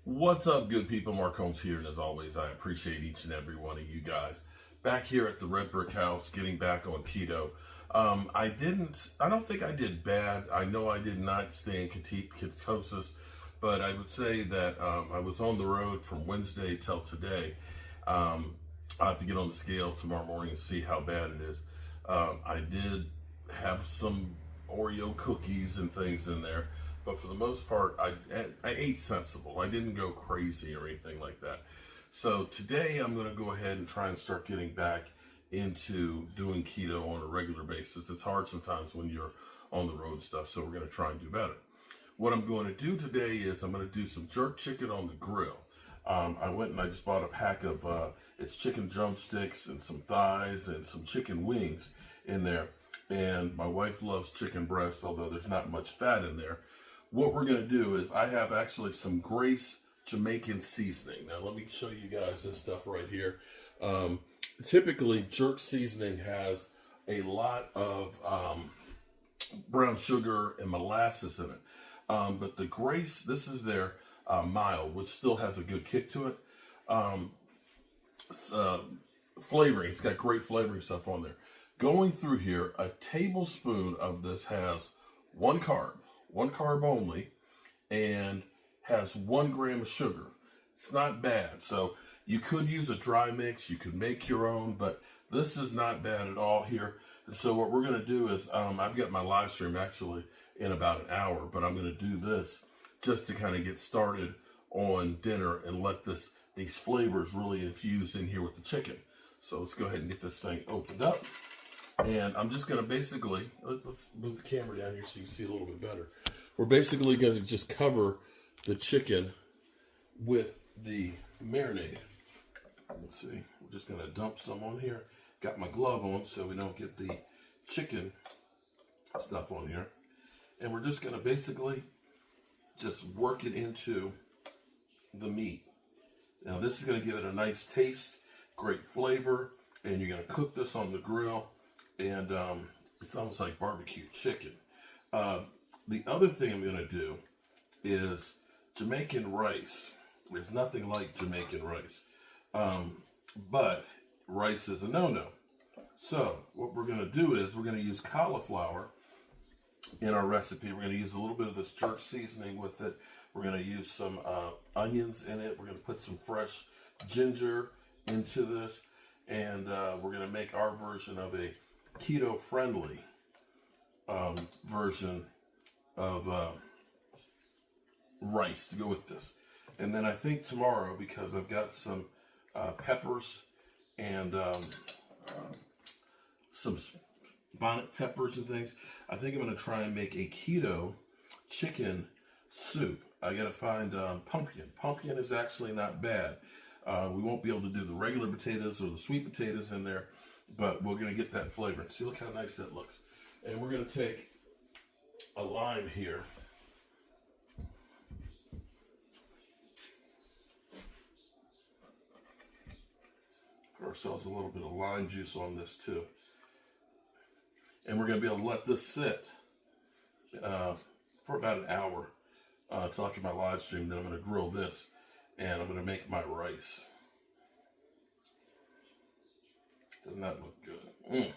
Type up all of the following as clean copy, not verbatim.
What's up, good people? Mark Holmes here, and as always, I appreciate each and every one of you guys. Back here at the Red Brick House, getting back on keto. I don't think I did bad. I know I did not stay in ketosis, but I would say that I was on the road from Wednesday till today. I have to get on the scale tomorrow morning and see how bad it is. I did have some Oreo cookies and things in there, but for the most part, I ate sensible. I didn't go crazy or anything like that. So today I'm going to go ahead and try and start getting back into doing keto on a regular basis. It's hard sometimes when you're on the road and stuff, so we're going to try and do better. What I'm going to do today is I'm going to do some jerk chicken on the grill. I went and I just bought a pack of it's chicken drumsticks and some thighs and some chicken wings in there. And my wife loves chicken breast, although there's not much fat in there. What we're going to do is I have actually some Grace Jamaican seasoning. Now let me show you guys this stuff right here. Typically jerk seasoning has a lot of brown sugar and molasses in it. But the Grace, this is their mild, which still has a good kick to it. Flavoring, it's got great flavoring stuff on there. Going through here, a tablespoon of this has one carb only, and has 1 gram of sugar. It's not bad. So you could use a dry mix, you could make your own, but this is not bad at all here. And so what we're going to do is, I've got my live stream actually in about an hour, but I'm going to do this just to kind of get started on dinner and let these flavors really infuse in here with the chicken. So let's go ahead and get this thing opened up. And I'm just going to basically, let's move the camera down here so you can see a little bit better. We're basically going to just cover the chicken with the marinade. Let's see, we're just going to dump some on here. Got my glove on so we don't get the chicken stuff on here. And we're just going to basically just work it into the meat. Now this is going to give it a nice taste, great flavor, and you're going to cook this on the grill. And it's almost like barbecue chicken. The other thing I'm going to do is Jamaican rice. There's nothing like Jamaican rice. But rice is a no-no. So what we're going to do is we're going to use cauliflower in our recipe. We're going to use a little bit of this jerk seasoning with it. We're going to use some onions in it. We're going to put some fresh ginger into this. And we're going to make our version of a keto-friendly version of rice to go with this. And then I think tomorrow, because I've got some peppers and some bonnet peppers and things, I think I'm going to try and make a keto chicken soup. I got to find pumpkin. Pumpkin is actually not bad. We won't be able to do the regular potatoes or the sweet potatoes in there, but we're going to get that flavor. See, look how nice that looks. And we're going to take a lime here. Put ourselves a little bit of lime juice on this too. And we're going to be able to let this sit for about an hour till after my live stream. Then I'm going to grill this and I'm going to make my rice. Doesn't that look good?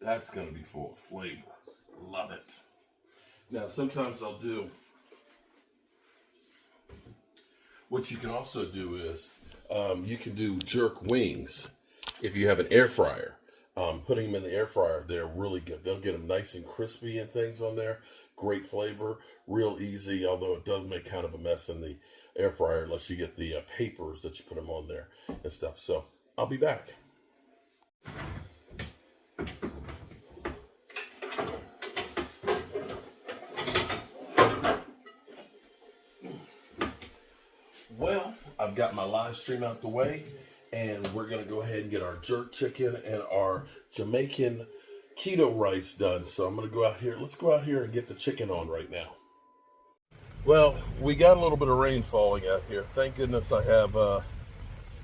That's going to be full of flavor. Love it. Now, sometimes I'll do, what you can also do is, you can do jerk wings if you have an air fryer. Putting them in the air fryer, they're really good. They'll get them nice and crispy and things on there. Great flavor, real easy, although it does make kind of a mess in the air fryer unless you get the papers that you put them on there and stuff. So I'll be back. Well, I've got my live stream out the way, and we're going to go ahead and get our jerk chicken and our Jamaican keto rice done. So I'm going to go out here. Let's go out here and get the chicken on right now. Well, we got a little bit of rain falling out here. Thank goodness I have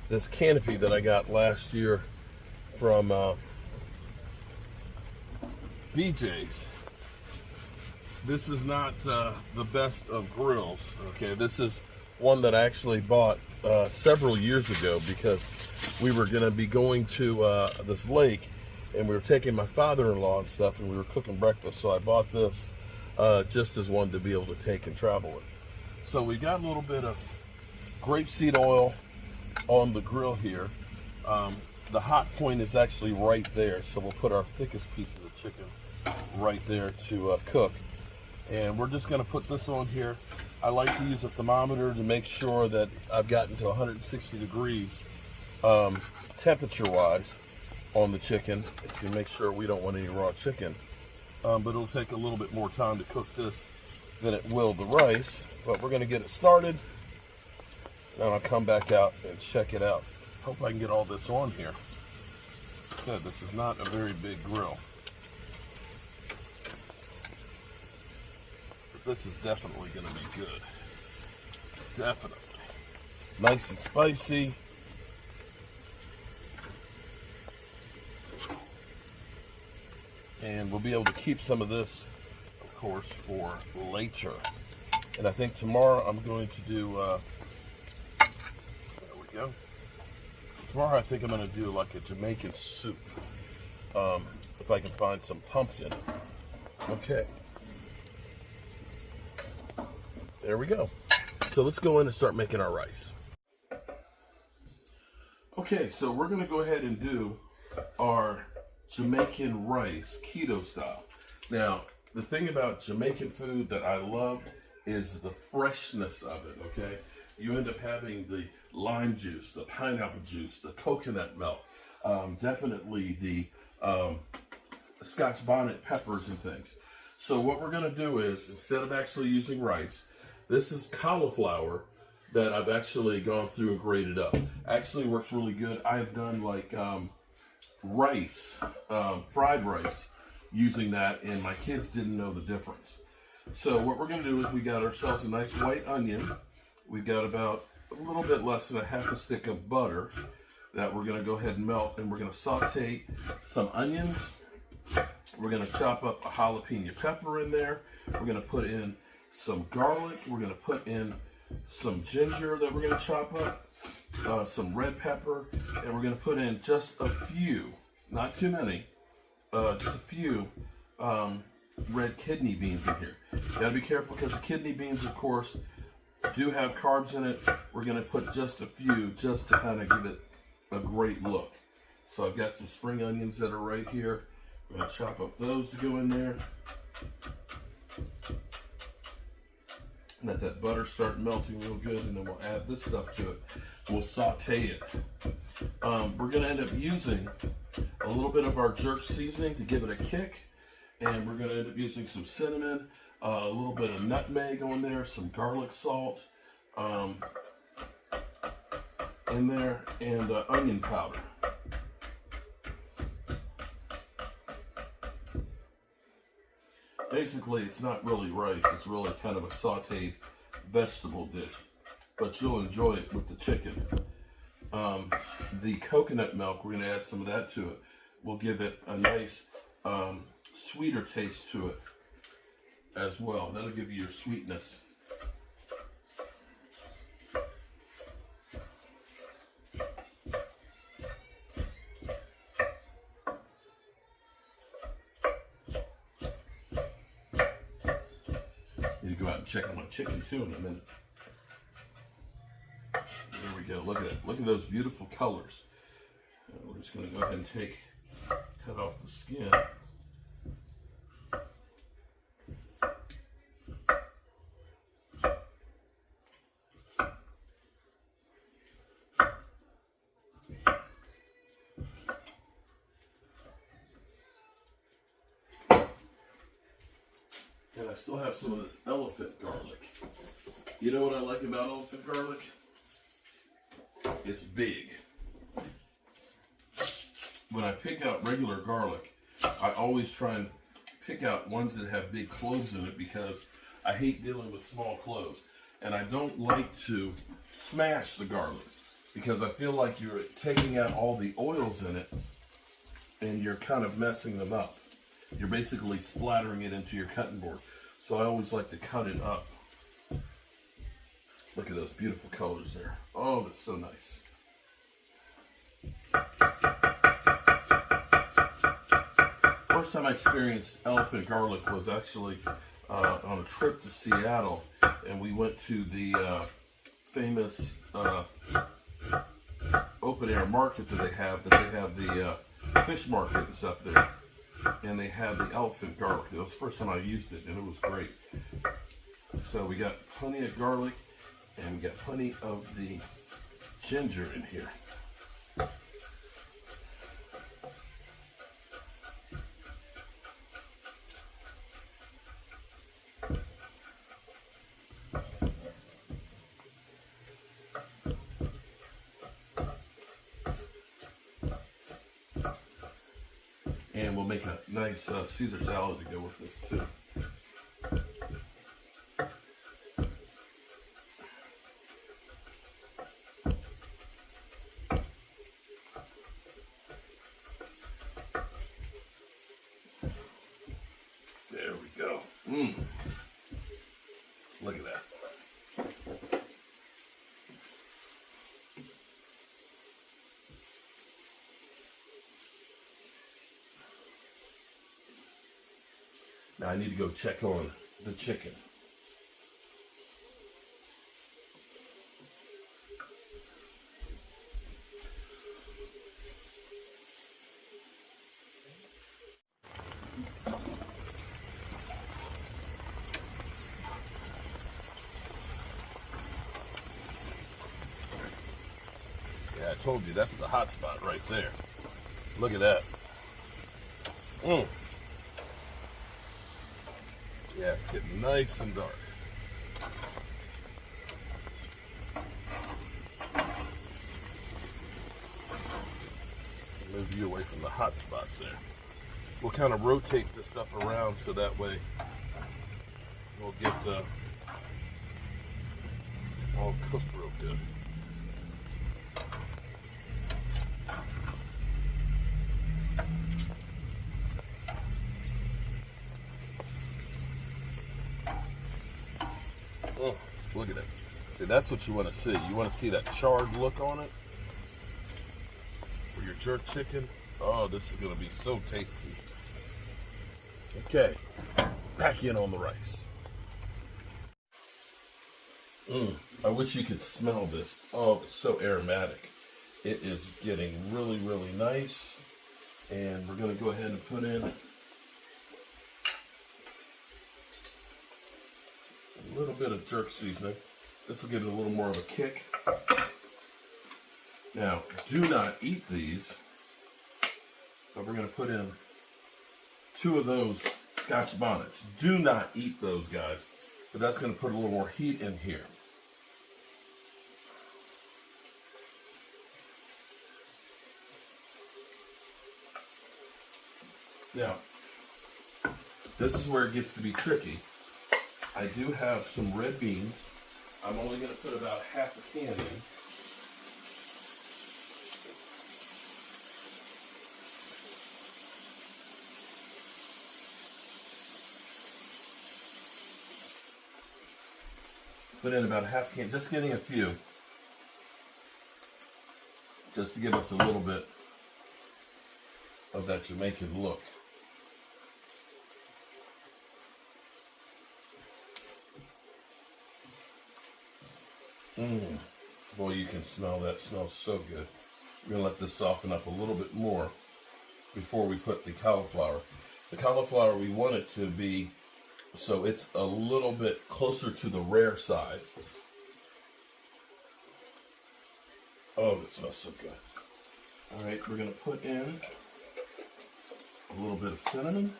this canopy that I got last year from BJ's. This is not the best of grills. Okay, this is one that I actually bought several years ago because we were going to be going to this lake, and we were taking my father-in-law and stuff, and we were cooking breakfast. So I bought this just as one to be able to take and travel with. So we got a little bit of grapeseed oil on the grill here. The hot point is actually right there, so we'll put our thickest pieces of chicken right there to cook. And we're just going to put this on here. I like to use a thermometer to make sure that I've gotten to 160 degrees temperature-wise on the chicken to make sure we don't want any raw chicken. But it'll take a little bit more time to cook this than it will the rice. But we're going to get it started, and I'll come back out and check it out. Hope I can get all this on here. Like I said, this is not a very big grill. But this is definitely going to be good. Definitely. Nice and spicy. And we'll be able to keep some of this, of course, for later. And I think tomorrow I'm going to do, there we go. Tomorrow I think I'm going to do like a Jamaican soup. If I can find some pumpkin. Okay. There we go. So let's go in and start making our rice. Okay, so we're going to go ahead and do our Jamaican rice, keto style. Now, the thing about Jamaican food that I love is the freshness of it, okay? You end up having the lime juice, the pineapple juice, the coconut milk, definitely the Scotch bonnet peppers and things. So what we're gonna do is, instead of actually using rice, this is cauliflower that I've actually gone through and grated up. Actually works really good. I have done like rice, fried rice, using that, and my kids didn't know the difference. So what we're going to do is we got ourselves a nice white onion. We've got about a little bit less than a half a stick of butter that we're going to go ahead and melt, and we're going to saute some onions. We're going to chop up a jalapeno pepper in there. We're going to put in some garlic. We're going to put in some ginger that we're going to chop up, some red pepper, and we're going to put in just a few, not too many, just a few red kidney beans in here. You gotta be careful because the kidney beans, of course, do have carbs in it. We're gonna put just a few just to kind of give it a great look. So I've got some spring onions that are right here. We're gonna chop up those to go in there. Let that butter start melting real good, and then we'll add this stuff to it. We'll saute it. We're gonna end up using a little bit of our jerk seasoning to give it a kick. And we're going to end up using some cinnamon, a little bit of nutmeg on there, some garlic salt in there, and onion powder. Basically, it's not really rice. It's really kind of a sauteed vegetable dish. But you'll enjoy it with the chicken. The coconut milk, we're going to add some of that to it. We'll give it a nice sweeter taste to it as well. That'll give you your sweetness. Need to go out and check on my chicken too in a minute. There we go. Look at it. Look at those beautiful colors. We're just going to go ahead and cut off the skin. And I still have some of this elephant garlic. You know what I like about elephant garlic? It's big. When I pick out regular garlic, I always try and pick out ones that have big cloves in it because I hate dealing with small cloves. And I don't like to smash the garlic because I feel like you're taking out all the oils in it and you're kind of messing them up. You're basically splattering it into your cutting board. So I always like to cut it up. Look at those beautiful colors there. Oh, that's so nice. First time I experienced elephant garlic was actually on a trip to Seattle, and we went to the famous open air market that they have. The fish market and stuff there, and they had the elephant garlic. It was the first time I used it, and it was great. So we got plenty of garlic, and we got plenty of the ginger in here. And we'll make a nice Caesar salad to go with this too. There we go. Look at that. Now I need to go check on the chicken. Yeah, I told you that's the hot spot right there. Look at that. Yeah, it's getting nice and dark. Move you away from the hot spot there. We'll kind of rotate this stuff around so that way we'll get all cooked real good. Oh, look at it. See, that's what you want to see. You want to see that charred look on it for your jerk chicken. Oh, this is going to be so tasty. Okay, back in on the rice. I wish you could smell this. Oh, it's so aromatic. It is getting really, really nice. And we're going to go ahead and put in a little bit of jerk seasoning. This will give it a little more of a kick. Now, do not eat these, but we're going to put in 2 of those Scotch bonnets. Do not eat those, guys, but that's going to put a little more heat in here. Now, this is where it gets to be tricky. I do have some red beans. I'm only going to put about half a can in. Put in about a half can, just getting a few, just to give us a little bit of that Jamaican look. Boy, you can smell that. It smells so good. We're going to let this soften up a little bit more before we put the cauliflower. The cauliflower, we want it to be so it's a little bit closer to the rare side. Oh, it smells so good. All right, we're going to put in a little bit of cinnamon.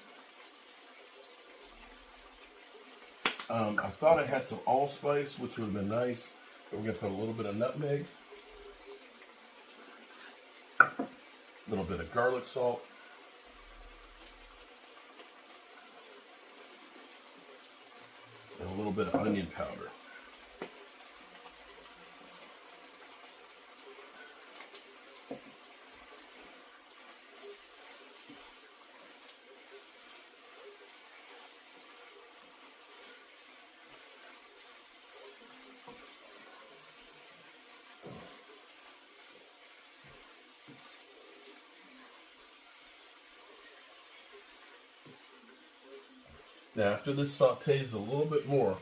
I thought I had some allspice, which would have been nice. But we're going to put a little bit of nutmeg, a little bit of garlic salt, and a little bit of onion powder. Now, after this sautés a little bit more,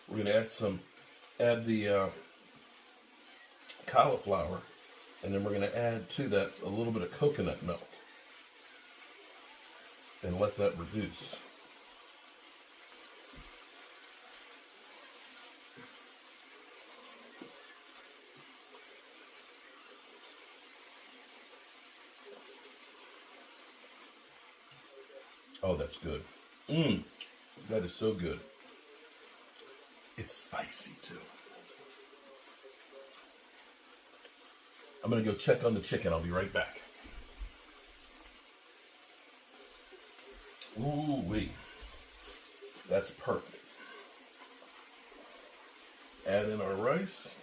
we're going to add the cauliflower, and then we're going to add to that a little bit of coconut milk and let that reduce. Oh, that's good. That is so good. It's spicy too. I'm going to go check on the chicken. I'll be right back. Ooh-wee. That's perfect. Add in our rice.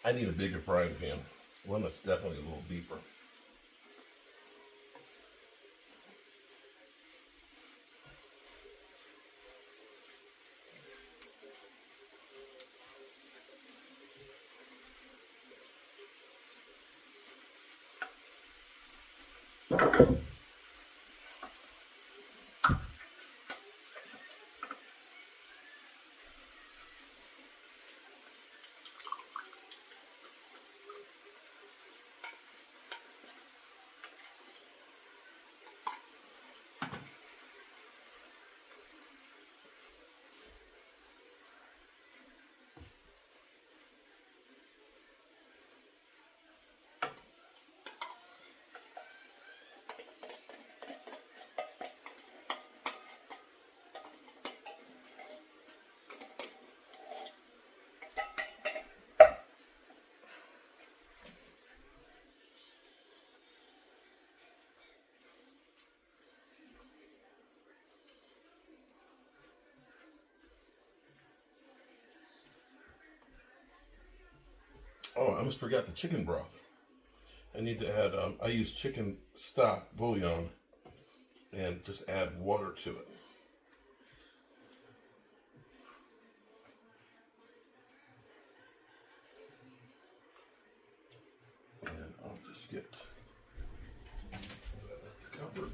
I need a bigger frying pan, one that's definitely a little deeper. Oh, I almost forgot the chicken broth. I need to add, I use chicken stock bouillon and just add water to it. And I'll just get that at the cupboard.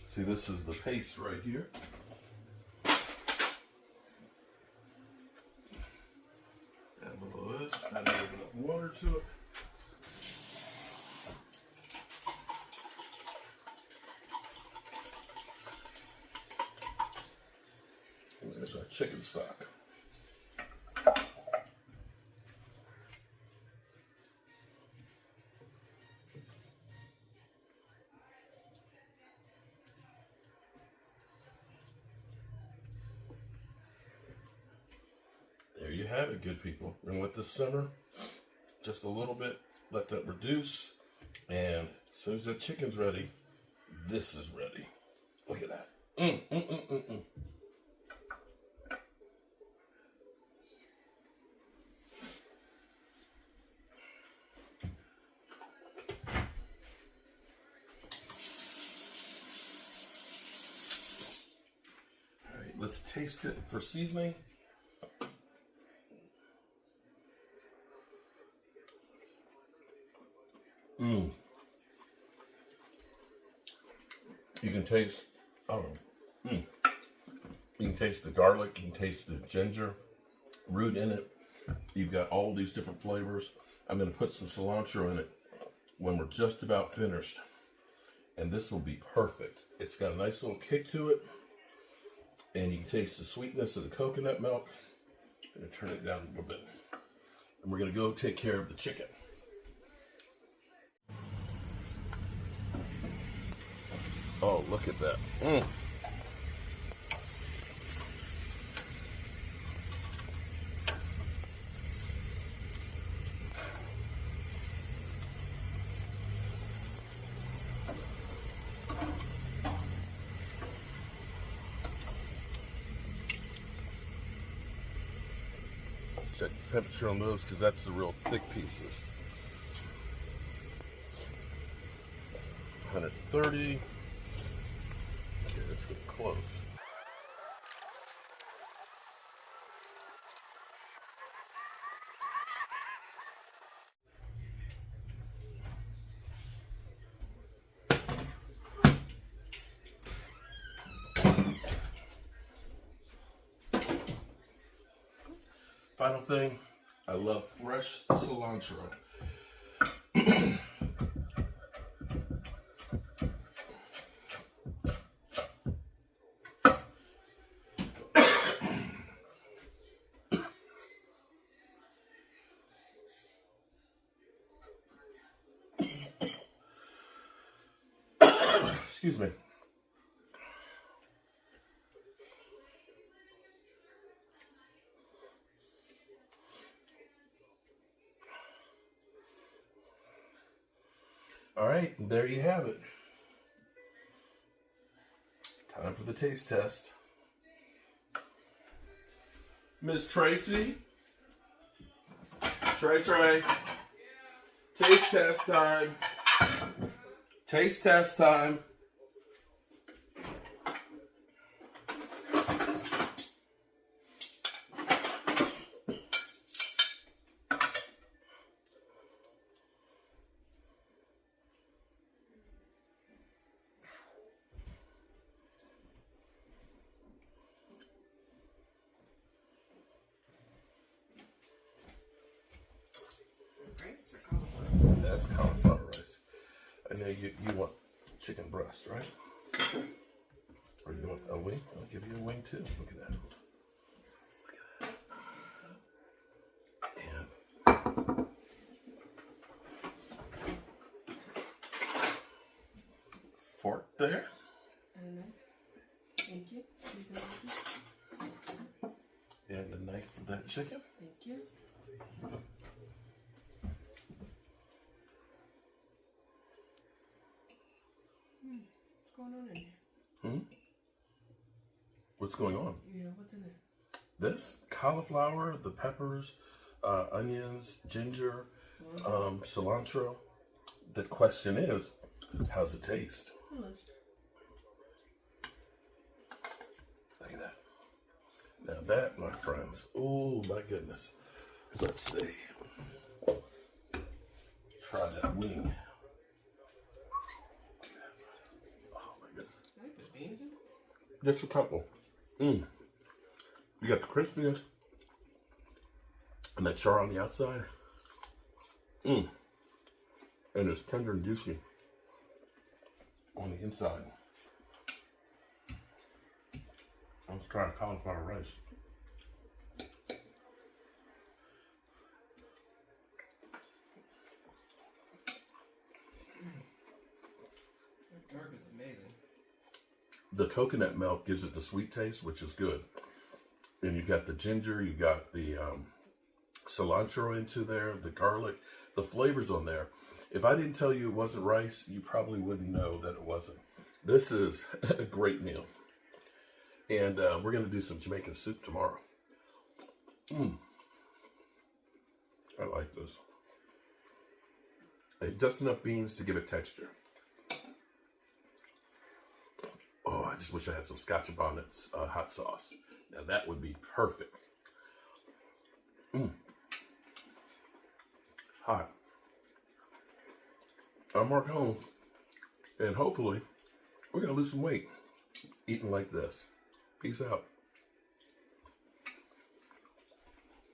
See, this is the paste right here. Add a little of this, add a little bit of water to it. And there's our chicken stock. There you have it, good people. And with the simmer, just a little bit, let that reduce. And as soon as that chicken's ready, this is ready. Look at that. All right, let's taste it for seasoning. You can taste, you can taste the garlic, you can taste the ginger root in it. You've got all these different flavors. I'm going to put some cilantro in it when we're just about finished. And this will be perfect. It's got a nice little kick to it. And you can taste the sweetness of the coconut milk. I'm going to turn it down a little bit. And we're going to go take care of the chicken. Oh, look at that. Check the temperature on those because that's the real thick pieces. 130. close. Final thing, I love fresh cilantro. Excuse me. All right, there you have it. Time for the taste test. Miss Tracy. Trey. Taste test time. Taste test time. Rice or cauliflower? That's cauliflower rice. I know you want chicken breast, right? Or you want a wing? I'll give you a wing too. Look at that. Look at that. And fork there. And a knife. Thank you. Use a knife. And a knife for that chicken. Thank you. What's going on in here? What's going on? Yeah, what's in there? This cauliflower, the peppers, onions, ginger, cilantro. The question is, how's it taste? Delicious. Look at that. Now that, my friends, oh my goodness. Let's see. Try that wing. Oh my goodness. Can I put beans in it? Just a couple. You got the crispiness and that char on the outside. And it's tender and juicy on the inside. Let's try cauliflower rice. That jerk is amazing. The coconut milk gives it the sweet taste, which is good. And you've got the ginger, you got the cilantro into there, the garlic, the flavors on there. If I didn't tell you it wasn't rice, you probably wouldn't know that it wasn't. This is a great meal. And we're going to do some Jamaican soup tomorrow. I like this. And just enough beans to give it texture. Oh, I just wish I had some Scotch Bonnet's hot sauce. Now that would be perfect. It's hot. I'm Mark Holmes, and hopefully we're going to lose some weight eating like this. Peace out.